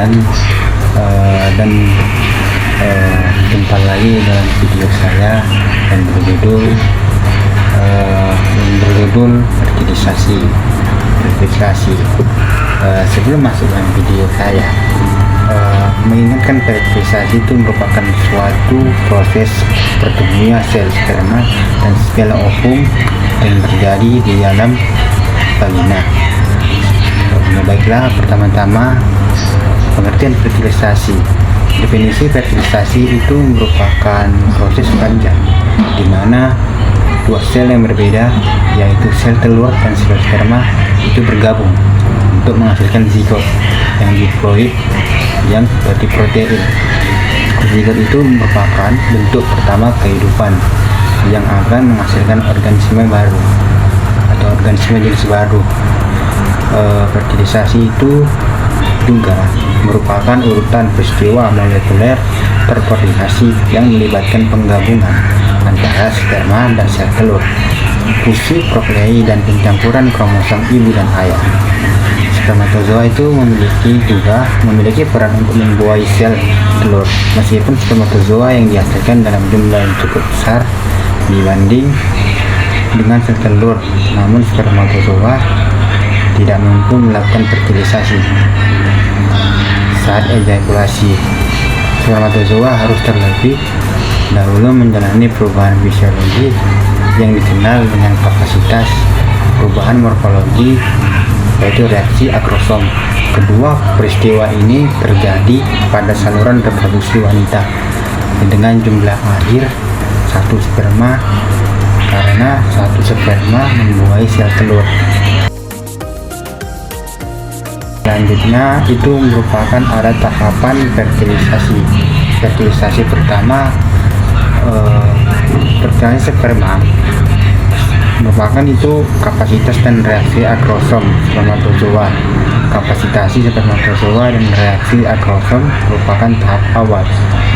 sekian, dan jumpa lagi dalam video saya yang berjudul fertilisasi. Sebelum masuk dalam video saya, mengingatkan fertilisasi itu merupakan suatu proses pertumbuhan sel sperma dan segala ovum yang terjadi di dalam vagina. Baiklah, pertama-tama pengertian fertilisasi. Definisi fertilisasi itu merupakan proses panjang di mana dua sel yang berbeda, yaitu sel telur dan sel sperma, itu bergabung untuk menghasilkan zigot yang diploid yang berarti protein. Zigot itu merupakan bentuk pertama kehidupan yang akan menghasilkan organisme baru atau organisme jenis baru. Fertilisasi itu juga merupakan urutan peristiwa molekuler terkoordinasi yang melibatkan penggabungan antara sperma dan sel telur, fusi proklei dan pencampuran kromosom ibu dan ayah. Spermatozoa itu memiliki peran untuk membuahi sel telur. Meskipun spermatozoa yang dihasilkan dalam jumlah yang cukup besar dibanding dengan sel telur, namun spermatozoa tidak mampu melakukan fertilisasi. Saat ejakulasi, spermatozoa harus terlebih dahulu menjalani perubahan fisiologi yang dikenal dengan kapasitas perubahan morfologi, yaitu reaksi akrosom. Kedua peristiwa ini terjadi pada saluran reproduksi wanita dengan jumlah akhir satu sperma, karena satu sperma membuahi sel telur. Selanjutnya itu merupakan ada tahapan fertilisasi. Fertilisasi pertama, fertilisasi sperma merupakan itu kapasitas dan reaksi akrosom spermatozoa. Kapasitasi spermatozoa dan reaksi akrosom merupakan tahap awal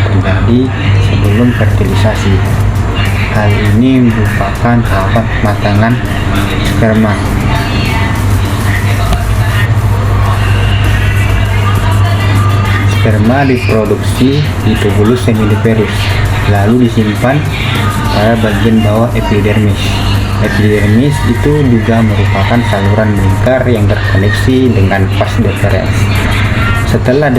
terjadi sebelum fertilisasi. Hal ini merupakan tahapan pematangan sperma. Sperma diproduksi di tubulus seminiferus, lalu disimpan pada bagian bawah epidermis. Epidermis itu juga merupakan saluran lingkar yang terkoneksi dengan vas deferens. Setelah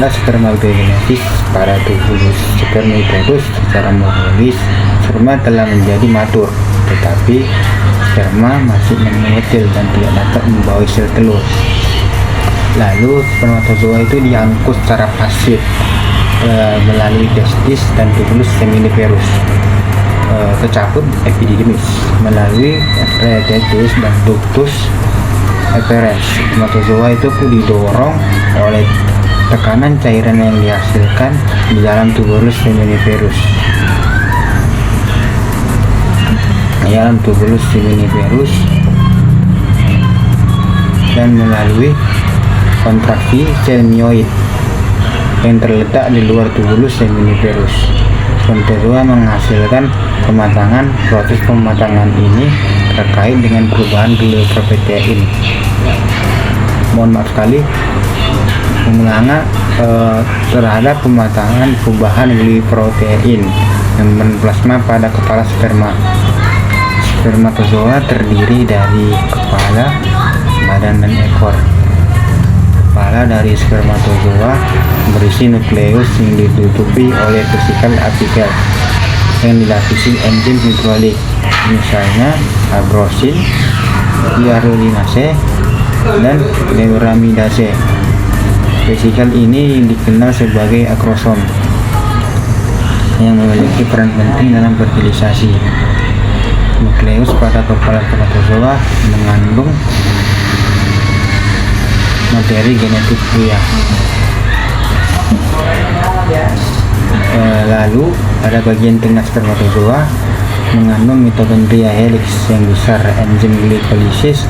spermatogenesis pada tubulus seminiferus, secara morfologis sperma telah menjadi matur, tetapi sperma masih mengecil dan tidak dapat membawa sel telur. Lalu spermatozoa itu diangkut secara pasif melalui testis dan tubulus seminiferus ke cabut epididymis melalui testis dan ductus efferens. Spermatozoa itu didorong oleh tekanan cairan yang dihasilkan di dalam tubulus seminiferus. Dan melalui kontraksi sel myoid yang terletak di luar tubulus seminiferus. Spermatozoa menghasilkan pematangan. Proses pematangan ini terkait dengan perubahan glicoprotein. Mohon maaf sekali, pengulangan terhadap pematangan perubahan glicoprotein yang menplasma pada kepala sperma. Spermatozoa terdiri dari kepala, badan, dan ekor. Kepala dari spermatozoa berisi nukleus yang ditutupi oleh vesikel apical yang dilapisi enzim hidrolik, misalnya abrosin, hyaluronase, dan neuramidase. Vesikel ini dikenal sebagai akrosom yang memiliki peran penting dalam fertilisasi. Nukleus pada kepala spermatozoa mengandung materi genetik pria. Lalu pada bagian tengah spermatozoa mengandung mitokondria helix yang besar, enzim glikolisis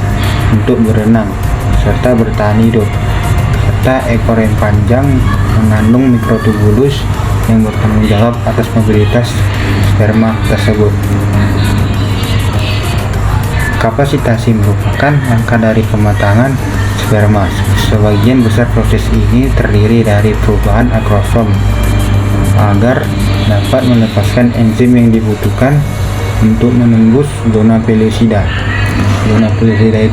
untuk berenang serta bertahan hidup, serta ekor yang panjang mengandung mikrotubulus yang bertanggung jawab atas mobilitas sperma tersebut. Kapasitasi merupakan angka dari pematangan sperma. Sebagian besar proses ini terdiri dari perubahan akrosom agar dapat melepaskan enzim yang dibutuhkan untuk menembus zona pelosida. Zona pelosida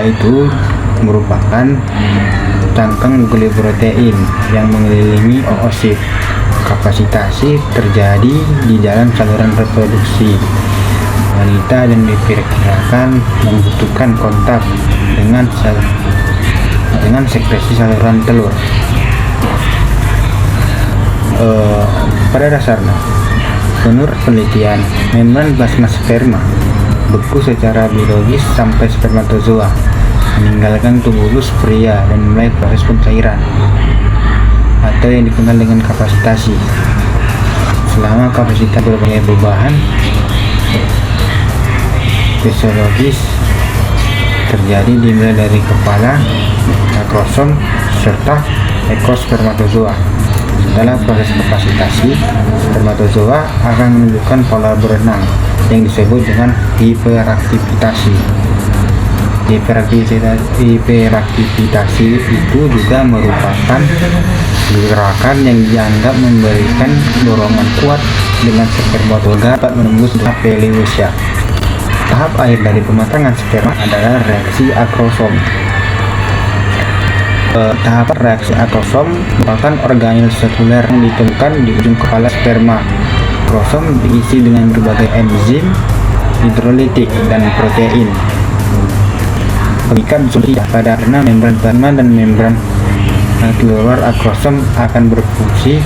itu merupakan cangkang gliprotein yang mengelilingi oosit. Kapasitasi terjadi di dalam saluran reproduksi. Wanita dan diperkirakan membutuhkan kontak dengan sekresi saluran telur. Pada dasarnya, menurut penelitian, membran plasma sperma beku secara biologis sampai spermatozoa meninggalkan tubulus pria dan mulai proses pencairan atau yang dikenal dengan kapasitasi. Selama kapasitas berbagai perubahan fisiologis terjadi dimulai dari kepala, akrosom, serta ekospermatozoa. Setelah proses kapasitasi, spermatozoa akan menunjukkan pola berenang yang disebut dengan hiperaktivitasi. Hiperaktivitasi itu juga merupakan gerakan yang dianggap memberikan dorongan kuat dengan spermatozoa dapat menembus zona pelosida. Tahap akhir dari pematangan sperma adalah reaksi akrosom. Tahap reaksi akrosom merupakan organel sekuler yang ditemukan di ujung kepala sperma. Akrosom diisi dengan berbagai enzim hidrolitik dan protein. Pengikat sudah pada karena membran plasma dan membran keluar akrosom akan berfusi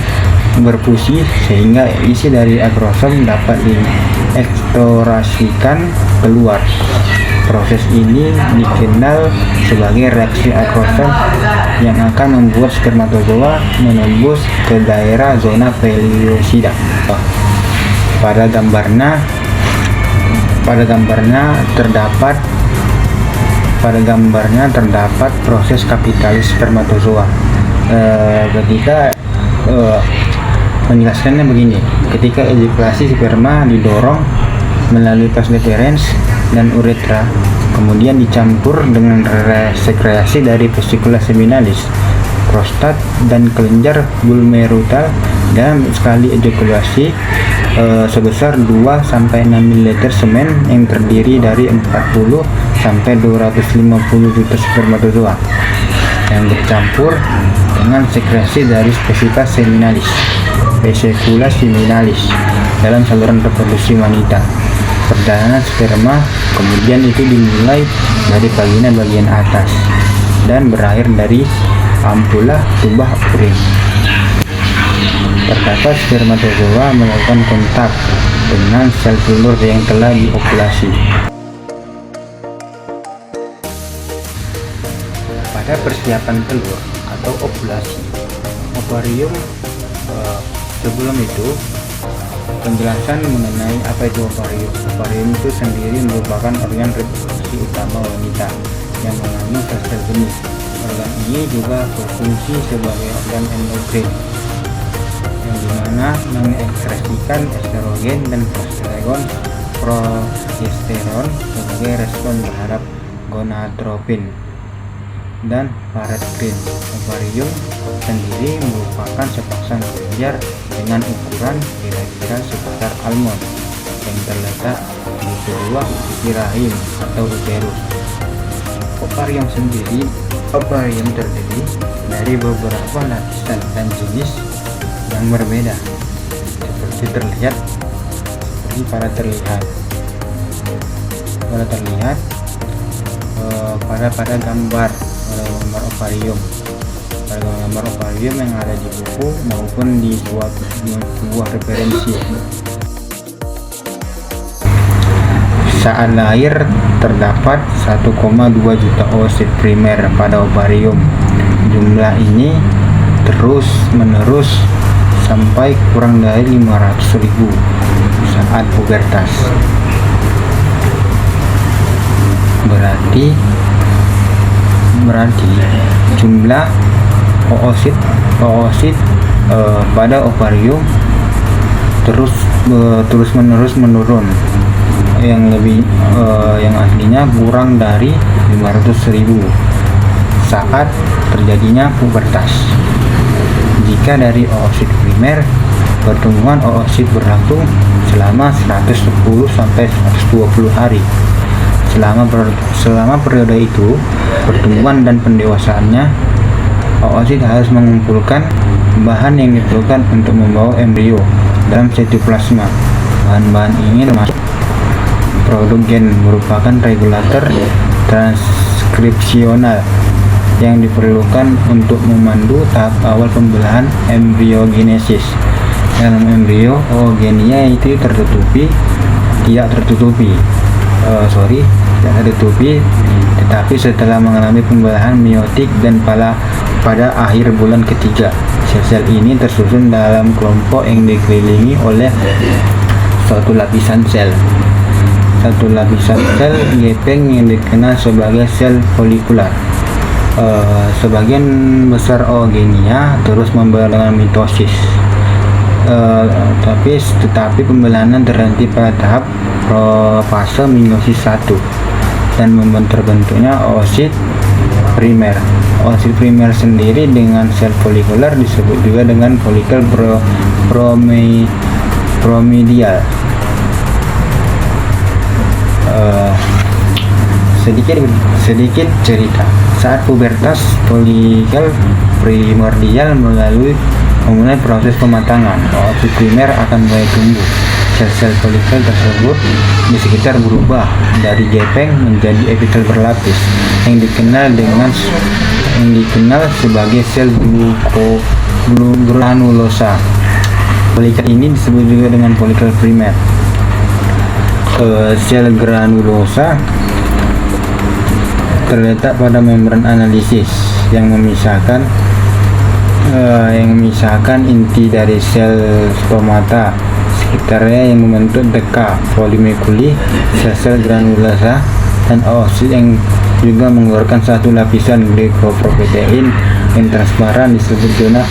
sehingga isi dari akrosom dapat dieksplorasikan keluar. Proses ini dikenal sebagai reaksi akrosom yang akan membuat spermatozoa menembus ke daerah zona pelosida. Pada gambarnya terdapat proses kapitalis spermatozoa. Menjelaskannya begini: ketika ejakulasi sperma didorong melalui vas deferens dan uretra, kemudian dicampur dengan sekresi dari vesicula seminalis, prostat, dan kelenjar glomerular dalam sekali ejakulasi sebesar 2-6 ml semen yang terdiri dari 40-250 juta spermatozoa yang bercampur dengan sekresi dari vesicula seminalis dalam saluran reproduksi wanita. Perjalanan sperma kemudian itu dimulai dari vagina bagian atas dan berakhir dari ampula tuba urin. Terdapat spermatozoa melakukan kontak dengan sel telur yang telah diovulasi. Pada persiapan telur atau ovulasi, ovarium sebelum itu penjelasan mengenai apa itu ovarium. Ovarium itu sendiri merupakan organ reproduksi utama wanita yang mengandung sel benih. Organ ini juga berfungsi sebagai organ endokrin yang dimana mengekspresikan estrogen dan progesteron sebagai respon terhadap gonadotropin dan paraskrin. Ovarium sendiri merupakan sepasang kelenjar dengan ukuran kira-kira sebesar almond yang terletak di kedua sisi rahim atau uterus. Ovarium terdiri dari beberapa lapisan dan jenis yang berbeda seperti pada terlihat pada gambar ovarium. Pada gambar ovarium yang ada di buku maupun di sebuah referensi. Saat lahir terdapat 1,2 juta oosit primer pada ovarium. Jumlah ini terus menerus sampai kurang dari 500.000 saat pubertas. Berarti jumlah oosit pada ovarium terus menerus menurun, yang aslinya kurang dari 500.000 saat terjadinya pubertas. Jika dari oosit primer, pertumbuhan oosit berlangsung selama 110 sampai 120 hari. Selama periode itu, pertumbuhan dan pendewasaannya, oosit harus mengumpulkan bahan yang diperlukan untuk membawa embrio dalam sitoplasma. Bahan-bahan ini termasuk produk gen, merupakan regulator transkripsional yang diperlukan untuk memandu tahap awal pembelahan embriogenesis. Dalam embrio, oogenia itu tidak tertutupi, tetapi setelah mengalami pembelahan meiotik dan pada akhir bulan ketiga, sel-sel ini tersusun dalam kelompok yang dikelilingi oleh suatu lapisan sel gepeng yang dikenal sebagai sel folikular. Sebagian besar oogenia terus membelah dengan mitosis, tetapi pembelahan terhenti pada tahap fase meiosis 1 dan terbentuknya oosit primer. Oosit primer sendiri dengan sel folikular disebut juga dengan folikel promedial. Sedikit cerita. Saat pubertas, folikel primordial memulai proses pematangan. Oosit primer akan mulai tumbuh. Sel-sel folikel tersebut di sekitar berubah dari gepeng menjadi epitel berlapis yang dikenal sebagai sel granulosa. Folikel ini disebut juga dengan folikel primer. Sel granulosa terletak pada membran analisis yang memisahkan inti dari sel stomata sekitarnya yang membentuk deka polimekuli. Sel granulosa dan oosit yang juga mengeluarkan satu lapisan glycoprotein yang transparan disebut zona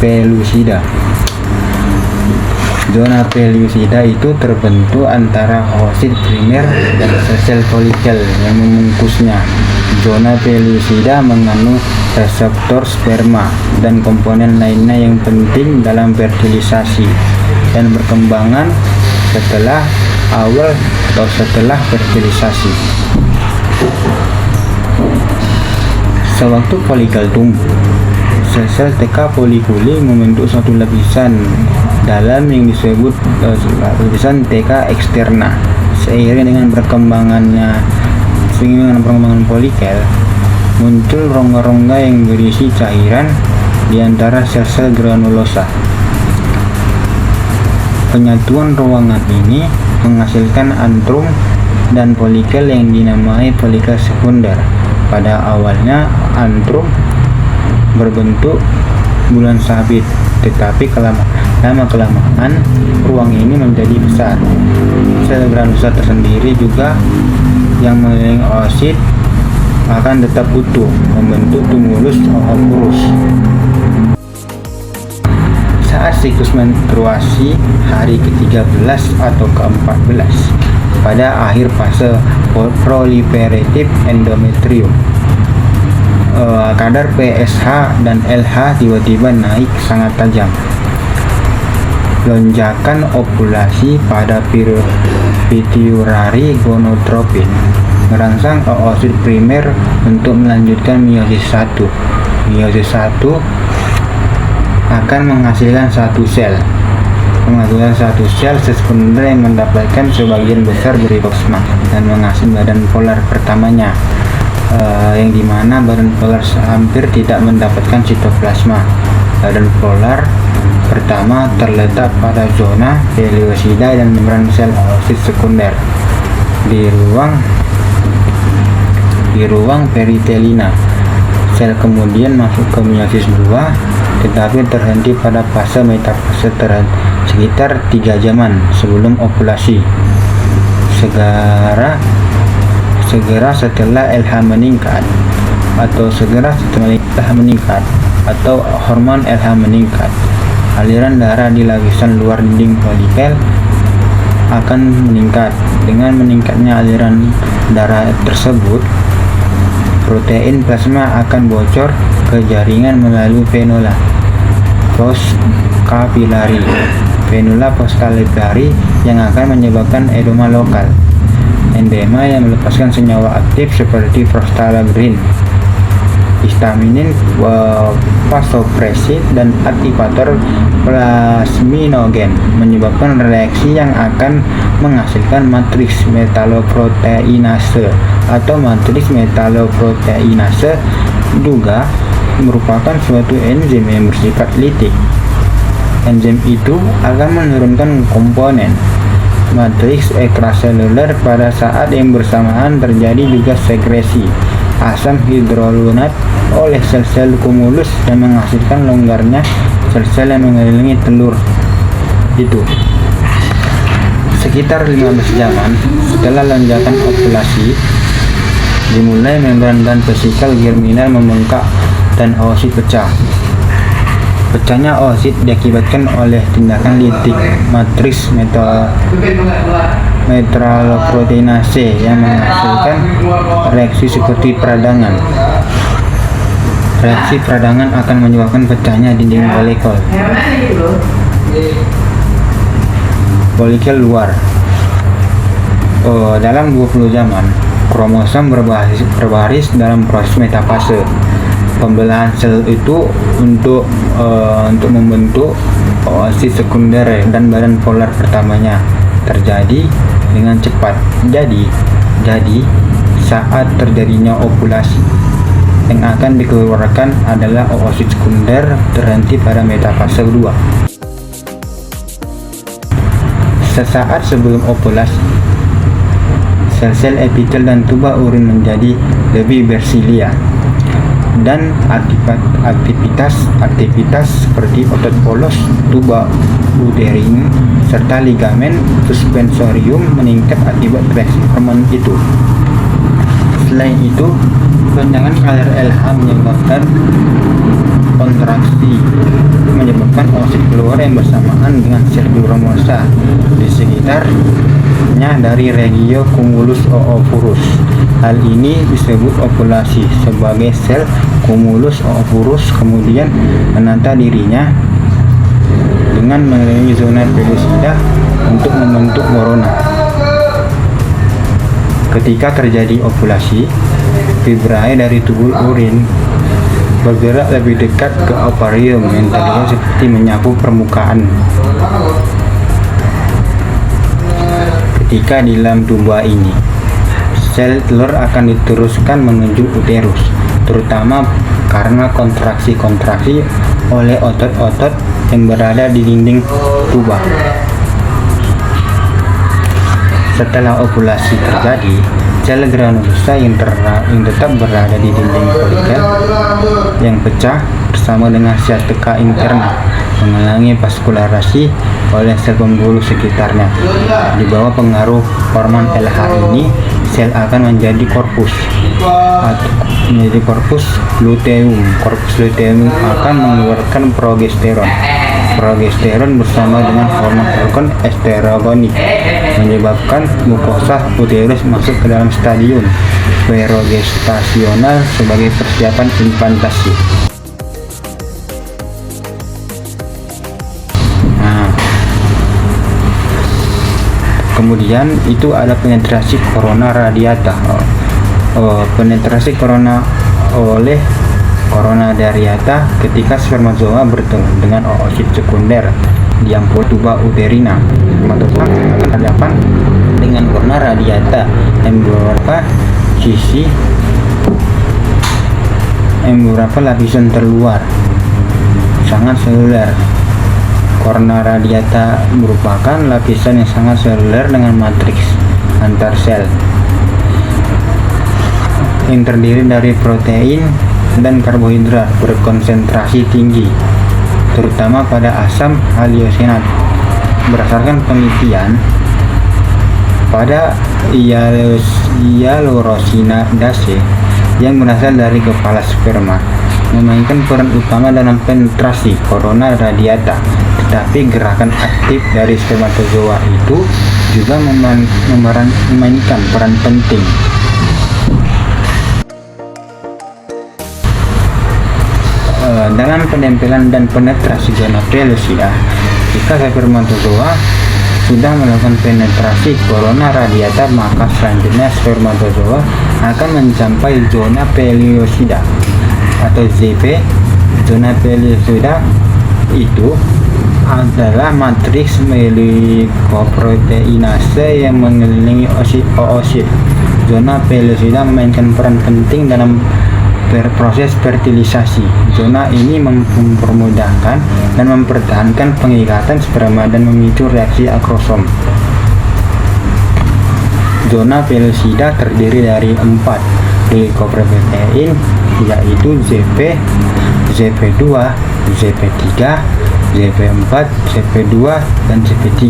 pellucida. Zona pellucida itu terbentuk antara oosit primer dan sel folikel yang membungkusnya. Zona pellucida mengandung reseptor sperma dan komponen lainnya yang penting dalam fertilisasi dan perkembangan setelah fertilisasi. Sewaktu folikel tumbuh, sel-sel TK polikuli membentuk suatu lapisan dalam yang disebut lapisan TK eksterna. Seiring dengan perkembangan folikel, muncul rongga-rongga yang berisi cairan di antara sel-sel granulosa. Penyatuan ruangan ini menghasilkan antrum dan folikel yang dinamai folikel sekunder. Pada awalnya antrum berbentuk bulan sabit, tetapi lama-kelamaan ruang ini menjadi besar. Sel granulosa tersendiri juga yang mengelilingi oosit akan tetap utuh, membentuk tumulus ookurus. Saat siklus menstruasi hari ke-13 atau ke-14, pada akhir fase proliferatif endometrium, kadar PSH dan LH tiba-tiba naik sangat tajam. Lonjakan ovulasi pada pituitary gonadotropin merangsang oosit primer untuk melanjutkan meiosis 1. Meiosis 1 akan menghasilkan satu sel sekunder yang mendapatkan sebagian besar beriplasma dan menghasilkan badan polar pertamanya, yang dimana badan polar hampir tidak mendapatkan sitoplasma. Badan polar pertama terletak pada zona pellucida dan membran sel oosit sekunder di ruang peritelina. Sel kemudian masuk ke meiosis 2, tetapi terhenti pada fase metafase sekitar 3 jaman sebelum ovulasi. Segera setelah LH meningkat atau hormon LH meningkat, aliran darah di lapisan luar dinding folikel akan meningkat. Dengan meningkatnya aliran darah tersebut, protein plasma akan bocor ke jaringan melalui venula postcapillary yang akan menyebabkan edema lokal. Edema yang melepaskan senyawa aktif seperti prostaglandin, histaminin, vasopressin, dan aktivator plasminogen, menyebabkan reaksi yang akan menghasilkan matriks metaloproteinase atau matriks metaloproteinase juga merupakan suatu enzim yang bersifat litik. Enzim itu akan menurunkan komponen matriks ekstraseluler. Pada saat yang bersamaan terjadi juga sekresi asam hidrolunat oleh sel-sel kumulus dan menghasilkan longgarnya sel-sel yang mengelilingi telur itu. Sekitar 15 jaman setelah lonjakan ovulasi dimulai, membran dan vesikal germinal membengkak dan oosit pecah. Pecahnya oosit diakibatkan oleh tindakan litik matriks metaloproteinase yang menghasilkan reaksi seperti peradangan. Reaksi peradangan akan menyebabkan pecahnya dinding folikel luar. Dalam 20 jaman, kromosom berbaris dalam proses metafase. Pembelahan sel itu untuk membentuk oosit sekunder dan badan polar pertamanya terjadi dengan cepat. Jadi saat terjadinya ovulasi, yang akan dikeluarkan adalah oosit sekunder terhenti pada metafase kedua. Sesaat sebelum ovulasi, sel-sel epitel dan tuba urin menjadi lebih bersilia, dan aktivitas seperti otot polos, tuba uterin, serta ligamen suspensorium meningkat akibat reaksi hormon itu. Selain itu, goncangan LH menyebabkan kontraksi, menyebabkan oosit keluar yang bersamaan dengan sel glomerulosa di sekitarnya dari regio cumulus oopurus. Hal ini disebut ovulasi, sebagai sel cumulus oopurus kemudian menata dirinya dengan mengelilingi zona pellucida untuk membentuk korona. Ketika terjadi ovulasi, fibrae dari tubul urin bergerak lebih dekat ke ovarium yang tadinya seperti menyapu permukaan. Ketika di dalam tuba ini, sel telur akan diteruskan menuju uterus, terutama karena kontraksi-kontraksi oleh otot-otot yang berada di dinding tuba. Setelah ovulasi terjadi, sel granulosa yang tetap berada di dinding folikel yang pecah bersama dengan sciatica interna mengalami vaskularasi oleh sel pembuluh sekitarnya. Di bawah pengaruh hormon LH ini, sel akan menjadi korpus luteum. Korpus luteum akan mengeluarkan progesteron bersama dengan hormon esterogenik, menyebabkan mukosa uterus masuk ke dalam stadium progestasional sebagai persiapan implantasi. Kemudian itu ada penetrasi corona radiata. Penetrasi corona oleh corona radiata ketika spermatozoa bertemu dengan oosit sekunder di ampul tuba uterina. Spermatozoa akan berhadapan dengan corona radiata yang beberapa lapisan terluar sangat seluler. Corona radiata merupakan lapisan yang sangat seluler dengan matriks antar sel yang terdiri dari protein dan karbohidrat berkonsentrasi tinggi, terutama pada asam haliosenat. Berdasarkan penelitian pada hyaluronidase yang berasal dari kepala sperma memainkan peran utama dalam penetrasi corona radiata, tetapi gerakan aktif dari spermatozoa itu juga memainkan peran penting. dalam penempelan dan penetrasi zona pelosida, jika spermatozoa sudah melakukan penetrasi corona radiata, maka selanjutnya spermatozoa akan mencapai zona pelosida atau ZP. Zona pelosida itu adalah matriks melikoproteinase yang mengelilingi oosit. Zona pelosida memainkan peran penting dalam proses fertilisasi. Zona ini mempermudahkan dan mempertahankan pengikatan sperma dan memicu reaksi akrosom. Zona pelosida terdiri dari 4 glikoprotein, yaitu ZP, ZP2, ZP3, ZP4, ZP2, dan ZP3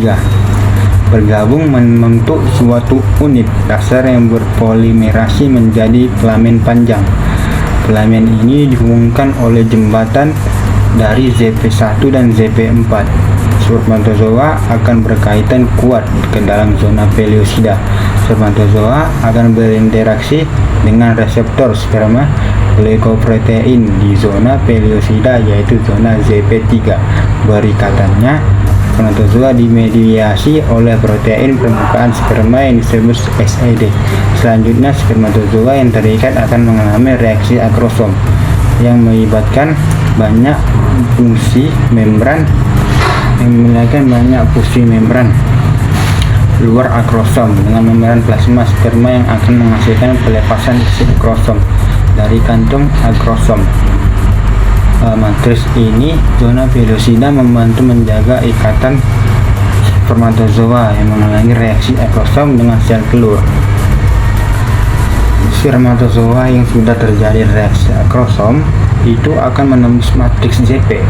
bergabung membentuk suatu unit dasar yang berpolimerasi menjadi kelamin panjang. Kelamin ini dihubungkan oleh jembatan dari ZP1 dan ZP4. Spermatozoa akan berkaitan kuat ke dalam zona pelosida. Spermatozoa akan berinteraksi dengan reseptor sperma glikoprotein di zona pelosida, yaitu zona ZP3. Berikatannya, spermatozoa dimediasi oleh protein permukaan sperma yang disebut SED. Selanjutnya, spermatozoa yang terikat akan mengalami reaksi akrosom yang melibatkan banyak fungsi membran luar akrosom dengan membran plasma sperma yang akan menghasilkan pelepasan isi akrosom dari kantung akrosom. Matriks ini, zona pelosida membantu menjaga ikatan spermatozoa yang mengulangi reaksi akrosom dengan sel telur. Spermatozoa yang sudah terjadi reaksi akrosom itu akan menembus matriks ZP,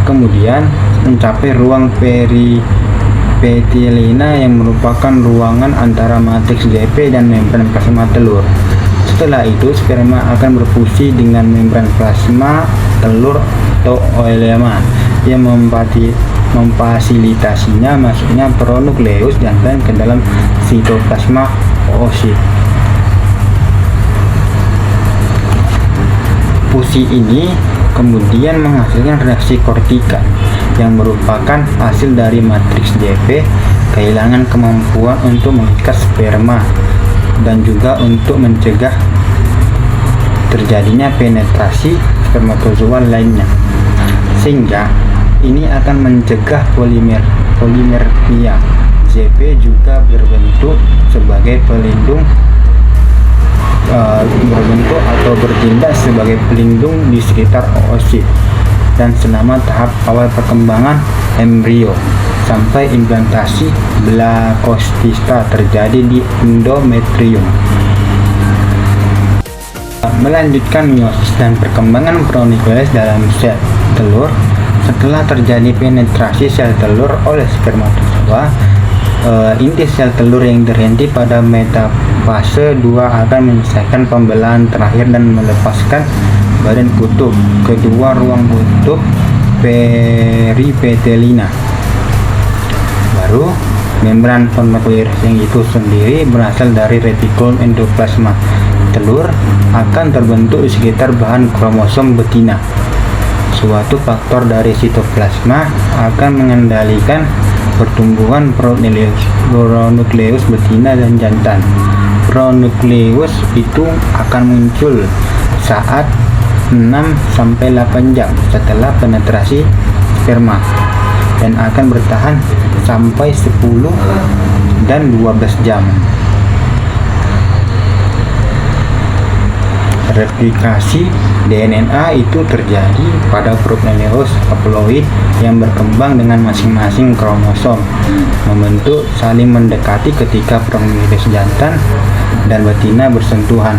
kemudian mencapai ruang peripetilina yang merupakan ruangan antara matriks ZP dan membran plasma telur. Setelah itu, sperma akan berfusi dengan membran plasma telur atau oelema yang memfasilitasinya masuknya pronukleus jantan ke dalam sitoplasma oosit. Fusi ini kemudian menghasilkan reaksi kortika yang merupakan hasil dari matriks JP kehilangan kemampuan untuk mengikat sperma dan juga untuk mencegah terjadinya penetrasi spermatozoa lainnya, sehingga ini akan mencegah polimernia. ZP juga berbentuk sebagai pelindung bertindak sebagai pelindung di sekitar oosit dan selama tahap awal perkembangan embrio sampai implantasi blastocista terjadi di endometrium. Melanjutkan meiosis dan perkembangan pronukleus dalam sel telur. Setelah terjadi penetrasi sel telur oleh spermatozoa, inti sel telur yang terhenti pada metafase 2 akan menyelesaikan pembelahan terakhir dan melepaskan badan kutub kedua ruang kutub peripetelina. Baru membran pronukleus yang itu sendiri berasal dari retikulum endoplasma telur akan terbentuk di sekitar bahan kromosom betina. Suatu faktor dari sitoplasma akan mengendalikan pertumbuhan pronukleus betina dan jantan. Pronukleus itu akan muncul saat 6-8 jam setelah penetrasi sperma dan akan bertahan sampai 10 dan 12 jam. Replikasi DNA itu terjadi pada prokneleus haploid yang berkembang dengan masing-masing kromosom, membentuk saling mendekati ketika prokneleus jantan dan betina bersentuhan.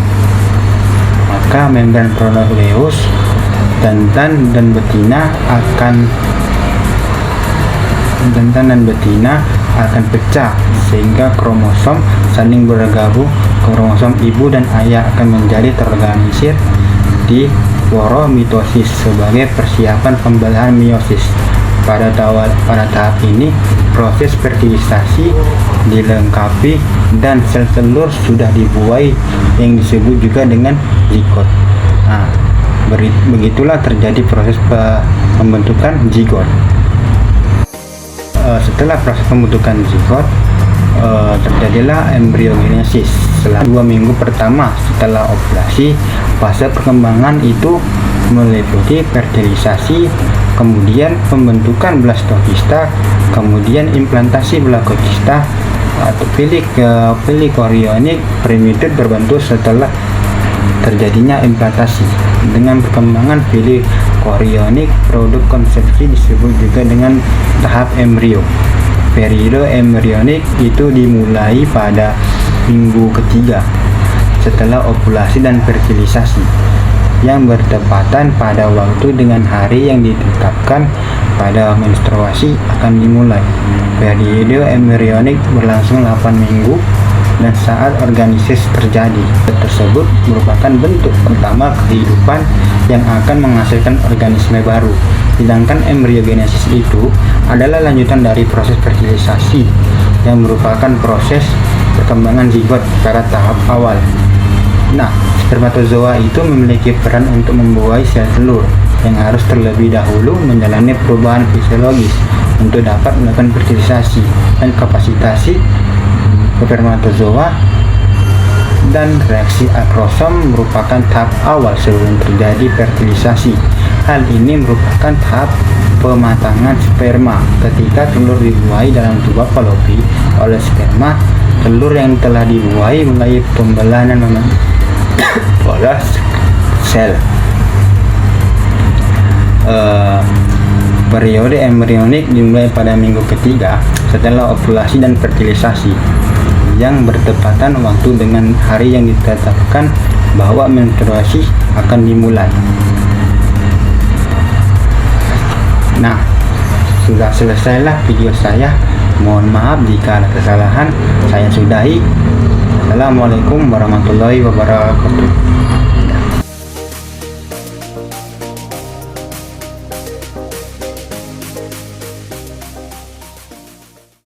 Maka membran prokneleus jantan dan betina akan pecah sehingga kromosom saling bergabung. Kromosom ibu dan ayah akan menjadi terorganisir di poromitosis sebagai persiapan pembelahan meiosis. Pada tahap ini, proses fertilisasi dilengkapi dan sel telur sudah dibuai yang disebut juga dengan zigot. Begitulah terjadi proses pembentukan zigot. Setelah proses pembentukan zigot, terjadilah embriogenesis. Setelah 2 minggu pertama setelah ovulasi, fase perkembangan itu meliputi fertilisasi, kemudian pembentukan blastokista, kemudian implantasi blastokista atau pilikorionik primitif berbentuk setelah terjadinya implantasi. Dengan perkembangan pilikorionik, produk konsepsi disebut juga dengan tahap embrio. Periode embrionik itu dimulai pada minggu ketiga setelah ovulasi dan fertilisasi, yang bertepatan pada waktu dengan hari yang ditetapkan pada menstruasi akan dimulai. Periode embrionik berlangsung 8 minggu dan saat organisis terjadi. Tersebut merupakan bentuk pertama kehidupan yang akan menghasilkan organisme baru. Sedangkan embriogenesis itu adalah lanjutan dari proses fertilisasi yang merupakan proses perkembangan zigot pada tahap awal. Nah, spermatozoa itu memiliki peran untuk membuai sel telur yang harus terlebih dahulu menjalani perubahan fisiologis untuk dapat melakukan fertilisasi, dan kapasitasi spermatozoa dan reaksi akrosom merupakan tahap awal sebelum terjadi fertilisasi. Hal ini merupakan tahap pematangan sperma. Ketika telur dibuai dalam tuba falopi oleh sperma, telur yang telah dibuai mulai pembelahan pola sel. Periode embrionik dimulai pada minggu ketiga setelah ovulasi dan fertilisasi, yang bertepatan waktu dengan hari yang ditetapkan bahwa menstruasi akan dimulai. Nah, sudah selesailah video saya. Mohon maaf jika ada kesalahan. Saya sudahi. Assalamualaikum warahmatullahi wabarakatuh.